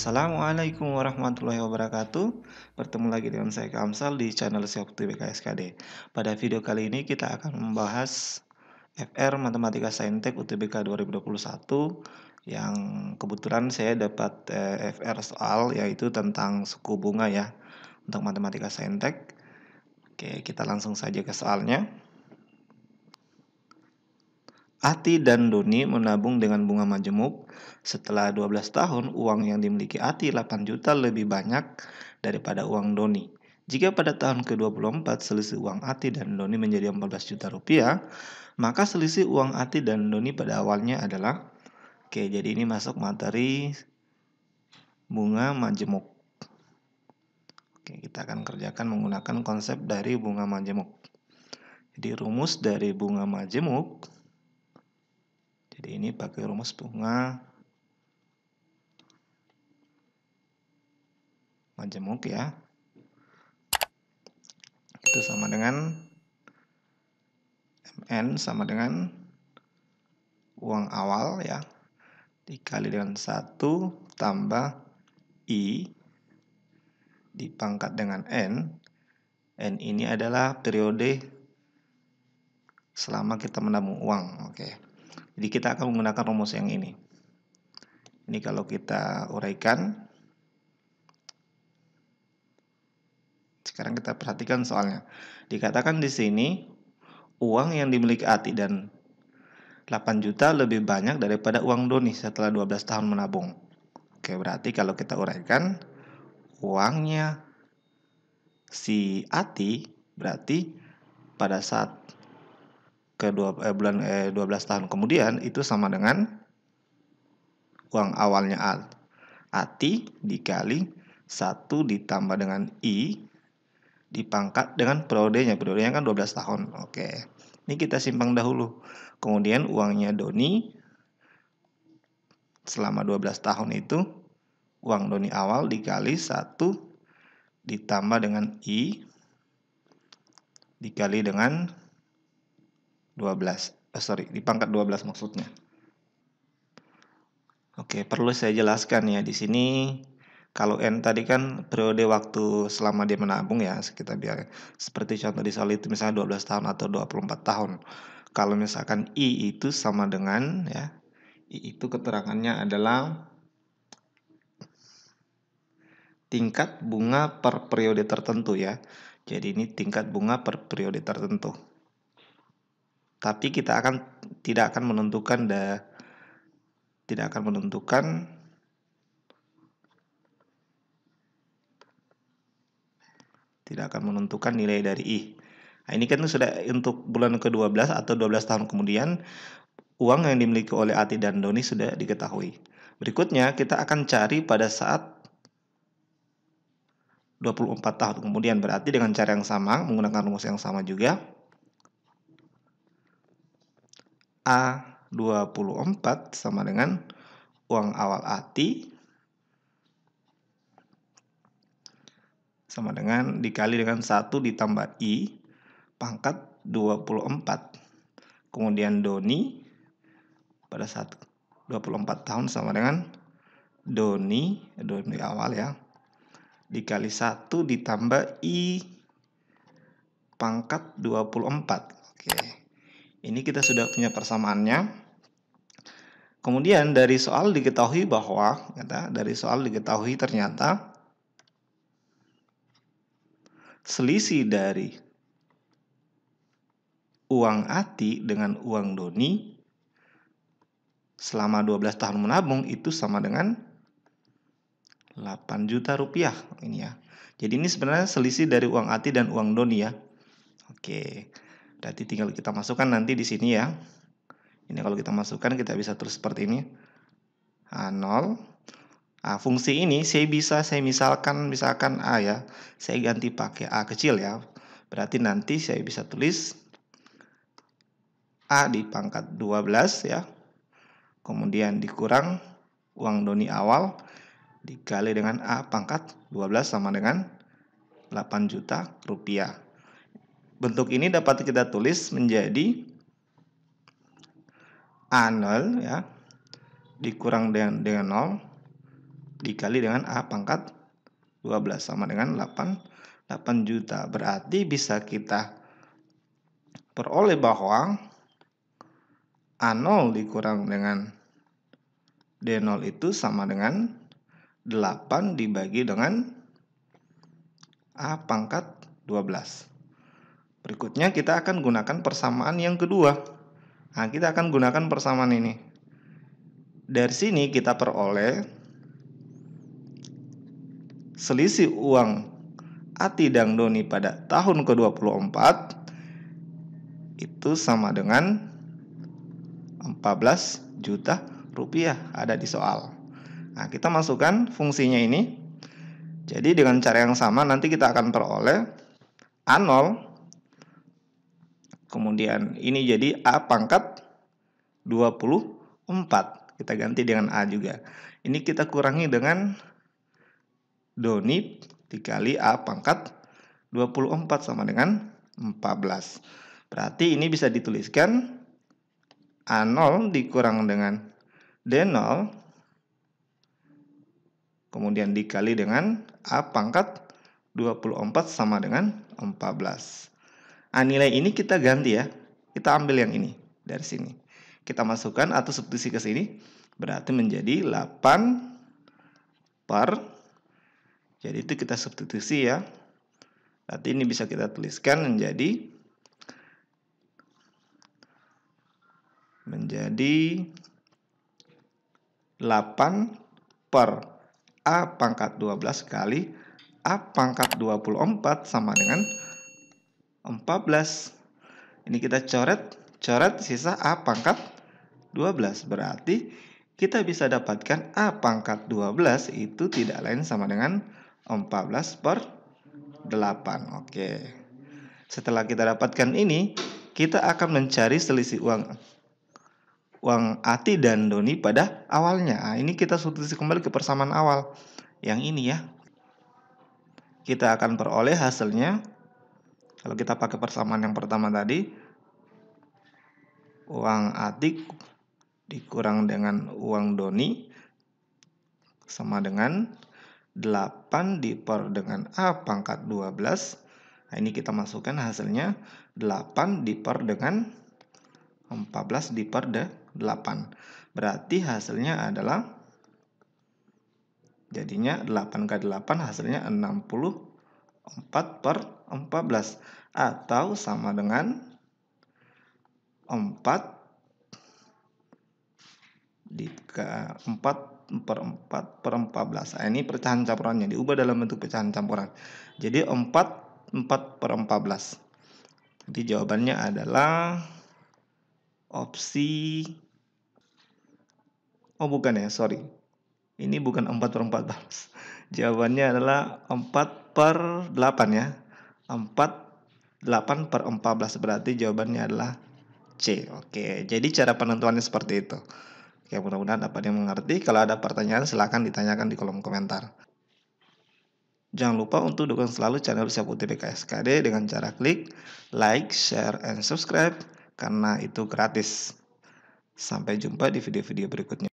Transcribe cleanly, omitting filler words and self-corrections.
Assalamualaikum warahmatullahi wabarakatuh. Bertemu lagi dengan saya Kamsal di channel Siap UTBK SKD. Pada video kali ini kita akan membahas FR Matematika Saintek UTBK 2021 yang kebetulan saya dapat FR soal yaitu tentang suku bunga ya untuk Matematika Saintek. Oke, kita langsung saja ke soalnya. Ati dan Doni menabung dengan bunga majemuk. Setelah 12 tahun, uang yang dimiliki Ati 8 juta lebih banyak daripada uang Doni. Jika pada tahun ke-24 selisih uang Ati dan Doni menjadi 14 juta rupiah, maka selisih uang Ati dan Doni pada awalnya adalah jadi ini masuk materi bunga majemuk. Kita akan kerjakan menggunakan konsep dari bunga majemuk. Jadi rumus dari bunga majemuk. Jadi ini pakai rumus bunga majemuk ya. Itu sama dengan MN sama dengan uang awal ya. Dikali dengan 1 tambah I dipangkat dengan N. N ini adalah periode selama kita menabung uang. Oke. Jadi kita akan menggunakan rumus yang ini. Ini kalau kita uraikan. Sekarang kita perhatikan soalnya. Dikatakan di sini uang yang dimiliki Ati dan 8 juta lebih banyak daripada uang Doni setelah 12 tahun menabung. Oke, berarti kalau kita uraikan uangnya si Ati berarti pada saat bulan 12 tahun kemudian itu sama dengan uang awalnya Ati dikali 1 ditambah dengan I dipangkat dengan periodenya. Periodenya kan 12 tahun. Oke. Ini kita simpang dahulu. Kemudian uangnya Doni selama 12 tahun itu uang Doni awal dikali 1 ditambah dengan I dikali dengan 12. Dipangkat 12 maksudnya. Oke, perlu saya jelaskan ya di sini kalau N tadi kan periode waktu selama dia menabung ya, kita biar seperti contoh di soal itu misalnya 12 tahun atau 24 tahun. Kalau misalkan I itu sama dengan ya, I itu keterangannya adalah tingkat bunga per periode tertentu ya. Jadi ini tingkat bunga per periode tertentu. Tapi kita tidak akan menentukan nilai dari I. Nah, ini kan sudah untuk bulan ke-12 atau 12 tahun kemudian uang yang dimiliki oleh Ati dan Doni sudah diketahui. Berikutnya kita akan cari pada saat 24 tahun kemudian, berarti dengan cara yang sama, menggunakan rumus yang sama juga. A24 sama dengan uang awal Ati sama dengan dikali dengan 1 ditambah I pangkat 24. Kemudian Doni pada saat 24 tahun sama dengan Doni awal ya dikali 1 ditambah I pangkat 24. Oke. Ini kita sudah punya persamaannya. Kemudian dari soal diketahui ternyata selisih dari uang Ati dengan uang Doni selama 12 tahun menabung itu sama dengan 8 juta rupiah ini ya. Jadi ini sebenarnya selisih dari uang Ati dan uang Doni ya. Oke. Berarti tinggal kita masukkan nanti di sini ya. Ini kalau kita masukkan kita bisa tulis seperti ini. A0. Nah, fungsi ini saya misalkan A ya. Saya ganti pakai A kecil ya. Berarti nanti saya bisa tulis A dipangkat 12 ya. Kemudian dikurang uang Doni awal dikali dengan A pangkat 12 sama dengan 8 juta rupiah. Bentuk ini dapat kita tulis menjadi A0 ya dikurang dengan 0 dikali dengan A pangkat 12 sama dengan 8 juta. Berarti bisa kita peroleh bahwa A0 dikurang dengan D0 itu sama dengan 8 dibagi dengan A pangkat 12. Berikutnya kita akan gunakan persamaan yang kedua. Nah, kita akan gunakan persamaan ini. Dari sini kita peroleh selisih uang Ati dan Doni pada tahun ke-24 itu sama dengan 14 juta rupiah, ada di soal. Nah, kita masukkan fungsinya ini. Jadi dengan cara yang sama nanti kita akan peroleh A0, kemudian ini jadi A pangkat 24. Kita ganti dengan A juga. Ini kita kurangi dengan Doni dikali A pangkat 24 sama dengan 14. Berarti ini bisa dituliskan A0 dikurang dengan D0 kemudian dikali dengan A pangkat 24 sama dengan 14. Nah, nilai ini kita ganti ya. Kita ambil yang ini dari sini. Kita masukkan atau substitusi ke sini. Berarti menjadi 8 per. Jadi itu kita substitusi ya. Berarti ini bisa kita tuliskan menjadi 8 per A pangkat 12 kali A pangkat 24 sama dengan 14. Ini kita coret sisa A pangkat 12. Berarti kita bisa dapatkan A pangkat 12 itu tidak lain sama dengan 14 per 8. Oke. Setelah kita dapatkan ini, kita akan mencari selisih uang Ati dan Doni pada awalnya. Nah, ini kita substitusi kembali ke persamaan awal. Yang ini ya. Kita akan peroleh hasilnya. Kalau kita pakai persamaan yang pertama tadi, uang Ati dikurang dengan uang Doni sama dengan 8 diper dengan A pangkat 12. Nah, ini kita masukkan hasilnya 8 diper dengan 14 diper 8. Berarti hasilnya adalah jadinya 8 kali 8 hasilnya 64 per 14 atau sama dengan 4 per 4 per 14. Nah, ini pecahan campurannya diubah dalam bentuk pecahan campuran. Jadi 4 per 14. Jadi jawabannya adalah opsi. Oh bukan ya, sorry. Ini bukan 4 per 14. Jawabannya adalah 4 per 8 ya. 8 per 14 berarti jawabannya adalah C. Oke, jadi cara penentuannya seperti itu. Oke, mudah-mudahan dapat dimengerti. Kalau ada pertanyaan silahkan ditanyakan di kolom komentar. Jangan lupa untuk dukung selalu channel Siap UTBK SKD dengan cara klik like, share, and subscribe karena itu gratis. Sampai jumpa di video-video berikutnya.